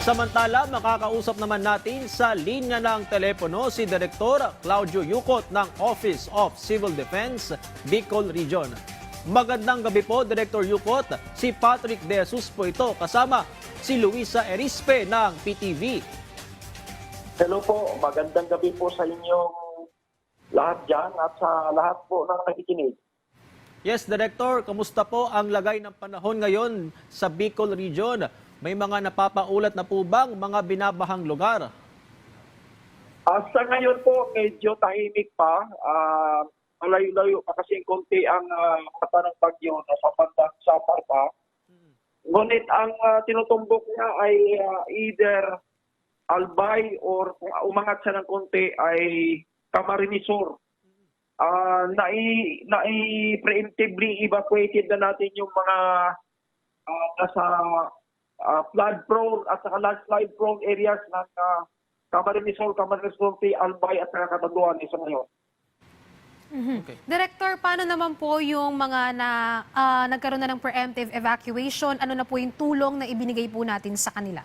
Samantala, makakausap naman natin sa linya ng telepono si Direktor Claudio Yucot ng Office of Civil Defense, Bicol Region. Magandang gabi po, Director Yucot. Si Patrick De Jesus po ito, kasama si Luisa Erispe ng PTV. Hello po, magandang gabi po sa inyong lahat dyan at sa lahat po ng nakikinig. Yes, Director, kamusta po ang lagay ng panahon ngayon sa Bicol Region? May mga napapaulat na po bang mga binabahang lugar? Sa ngayon po, medyo tahimik pa. Malayo-layo pa kasi konti ang mata ng bagyo na sa bandang Sapar pa. Ngunit ang tinutumbok niya ay either Albay or kung umangat siya ng konti ay Camarines Sur. Preemptively evacuated na natin yung mga nasa flood prone at saka landslide prone areas ng Camarines Sur, Camarines Norte, Albay at saka Catanduanes sa ngayon. Okay. Director, paano naman po yung mga nagkaroon na ng preemptive evacuation? Ano na po yung tulong na ibinigay po natin sa kanila?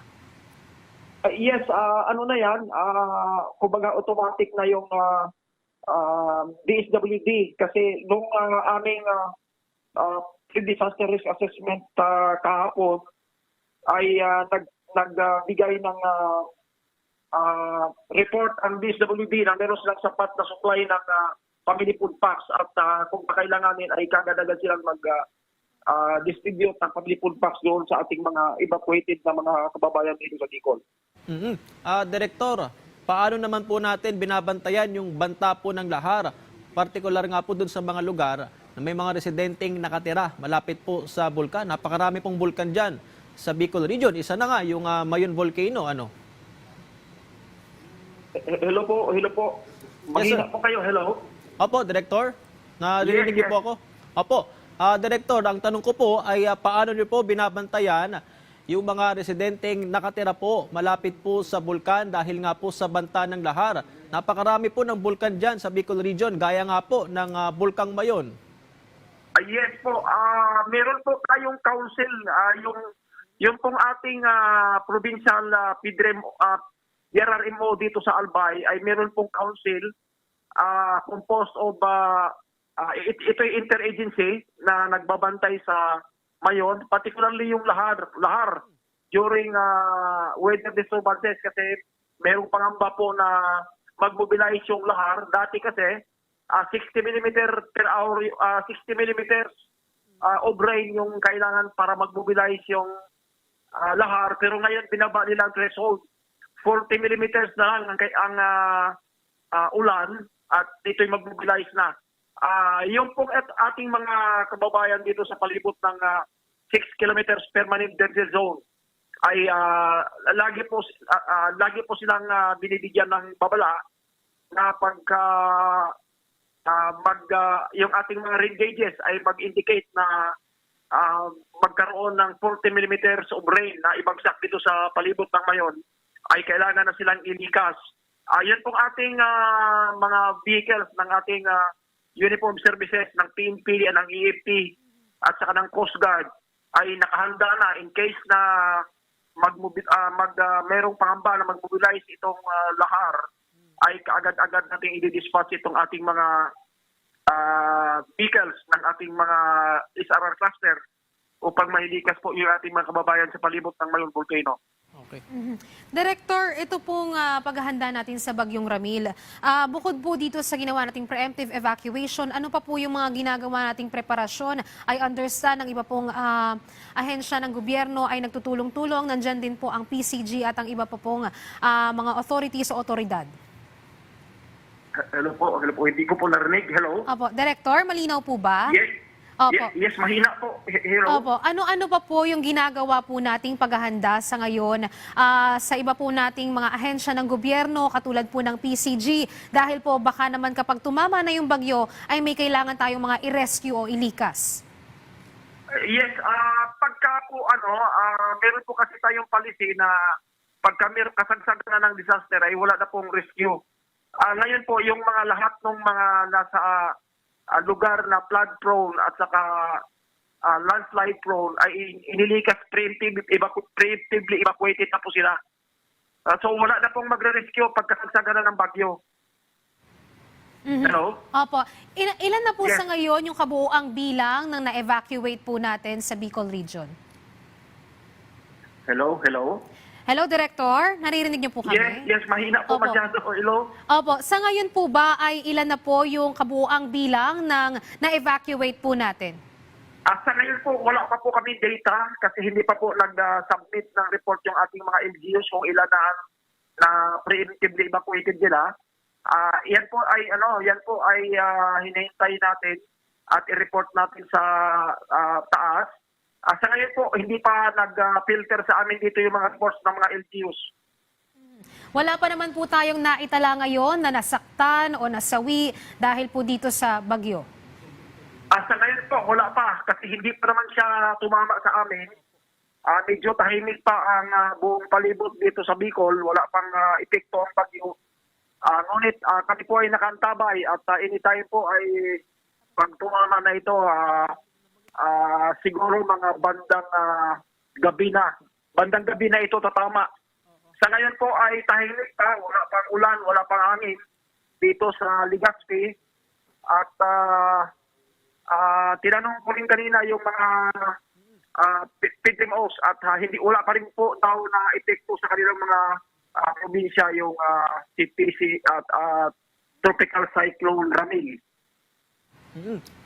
Yes, ano na yan, kumbaga automatic na yung DSWD kasi nung aming disaster risk assessment kahapon ay nagbigay ng report ang DSWD na meron silang sapat na supply ng family food packs at kung kakailanganin ay kagad-agad silang distribute ng family food packs doon sa ating mga evacuated na mga kababayan dito sa Bicol. Direktor, paano naman po natin binabantayan yung banta po ng lahar? Partikular nga po dun sa mga lugar na may mga residenteng nakatira malapit po sa bulkan. Napakarami pong bulkan dyan sa Bicol Region. Isa na nga yung Mayon Volcano. Ano? Hello po, hello po. Mahina po kayo, hello. Opo, Director. Narinig niyo po ako? Opo. Director, ang tanong ko po ay paano niyo po binabantayan yung mga residenteng nakatira po malapit po sa bulkan dahil nga po sa banta ng lahar. Napakarami po ng bulkan dyan sa Bicol Region, gaya nga po ng Bulkang Mayon. Yes po, meron po tayong council, yung pong ating provincial DRRMO dito sa Albay ay meron pong council composed of ito yung interagency na nagbabantay sa Mayon, particularly yung lahar during weather disturbances kasi merong pangamba po na mag-mobilize yung lahar. Dati kasi 60 mm per hour, 60 mm of rain yung kailangan para mag-mobilize yung lahar. Pero ngayon binaba nila ang threshold. 40 mm na lang ang ulan at dito'y mag-mobilize na. Yung pong ating mga kababayan dito sa palibot ng 6 kilometers permanent danger zone ay lagi po silang binibigyan ng babala na pagka yung ating mga rain gauges ay mag-indicate na magkaroon ng 40 millimeters of rain na ibagsak dito sa palibot ng Mayon, ay kailangan na silang ilikas. Yun pong ating mga vehicles ng ating uniform services ng PNP, ng EFP at saka ng Coast Guard ay nakahanda na in case na merong pangamba na mag-mobilize itong lahar, ay kaagad-agad natin i-dispatch itong ating mga vehicles ng ating mga SRR cluster upang mahilikas po yung ating mga kababayan sa palibot ng Mayon Volcano. Okay. Director, ito pong paghahanda natin sa Bagyong Ramil. Bukod po dito sa ginawa nating preemptive evacuation, ano pa po yung mga ginagawa nating preparasyon? I understand ng iba pong ahensya ng gobyerno ay nagtutulong-tulong. Nandyan din po ang PCG at ang iba pa pong mga authorities o otoridad. Hello po, hindi ko po narinig. Hello? Opo, Director, malinaw po ba? Yes. Opo. Yes, mahina po. Hello? Opo. Ano-ano pa po yung ginagawa po nating paghahanda sa ngayon sa iba po nating mga ahensya ng gobyerno katulad po ng PCG dahil po baka naman kapag tumama na yung bagyo ay may kailangan tayong mga i-rescue o ilikas? Yes, pagka po meron po kasi tayong policy na pagka kasagsagan na ng disaster ay wala na pong rescue. Ngayon po yung mga lahat ng mga nasa lugar na flood prone at saka landslide prone ay inilikas preemptively evacuated na po sila. So wala na pong magre-rescue pagkakagsagana ng bagyo. Hello? Opo. Ilan na po Yes. sa ngayon yung kabuuang bilang ng na-evacuate po natin sa Bicol Region? Hello? Hello, Director. Naririnig niyo po kami? Yes, mahina po Opo. masyado. Hello? Opo. Sa ngayon po ba ay ilan na po yung kabuuang bilang ng na-evacuate po natin? Sa ngayon po, wala pa po kami data kasi hindi pa po nag-submit ng report yung ating mga LGUs kung ilan na preemptively evacuated nila. Yan po ay hinihintay natin at i-report natin sa taas. Sa ngayon po, hindi pa nag-filter sa amin dito yung mga reports ng mga LGUs. Wala pa naman po tayong naitala ngayon na nasaktan o nasawi dahil po dito sa bagyo. Sa ngayon po, wala pa kasi hindi pa naman siya tumama sa amin. Medyo tahimik pa ang buong palibot dito sa Bicol. Wala pang epekto ang bagyo. Ngunit kami po ay nakantabay at anytime po ay pag tumama na ito, siguro mga bandang gabi na. Bandang gabi na ito tatama. Sa ngayon po ay tahimik pa. Wala pang ulan, wala pang hangin dito sa Legazpi. At tinanong ko rin kanina yung mga PTMOs at wala pa rin po daw na epekto sa kanilang mga probinsya yung CPC at Tropical Cyclone Ramil.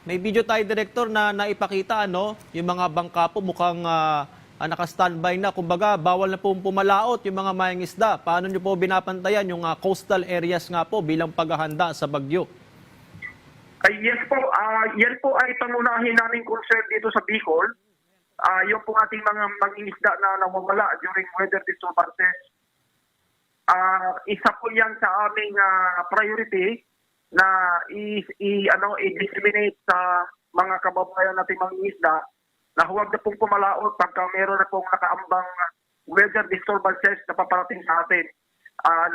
May video tayo, Director, na naipakita, yung mga bangka po mukhang naka-standby na. Kumbaga, bawal na po pumalaot yung mga mangingisda. Paano nyo po binapantayan yung coastal areas nga po bilang paghahanda sa bagyo? Yes po, yan po ay pangunahin namin concern dito sa Bicol. Yung po ating mga mangingisda na nawawala during weather disturbances. Isa po yan sa aming priority na i-disseminate sa mga kababayan nating mangingisda na huwag na pong pumalaot pagka meron na pong nakaambang weather disturbances na paparating sa atin.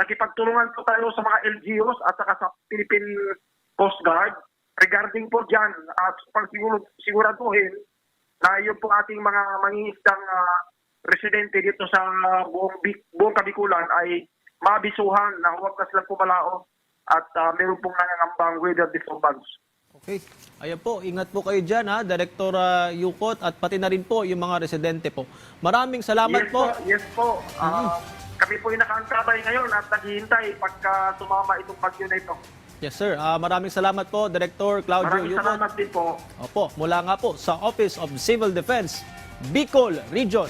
Nakipagtulungan po tayo sa mga LGUs at saka sa Philippine Coast Guard regarding po dyan at siguraduhin na yung po ating mga mangingisdang residente dito sa buong Kabikulan ay mabisuhan na huwag na silang pumalaot at meron pong nangangambang weather disturbance. Okay. Ayan po, ingat po kayo dyan, Director Yukot, at pati na rin po yung mga residente po. Maraming salamat po. Yes po. Kami po yung nakaantabay ngayon at naghihintay pagka tumama itong bagyo na ito. Yes, sir. Maraming salamat po, Director Claudio Maraming Yukot. salamat din po. Opo, mula nga po sa Office of Civil Defense, Bicol Region.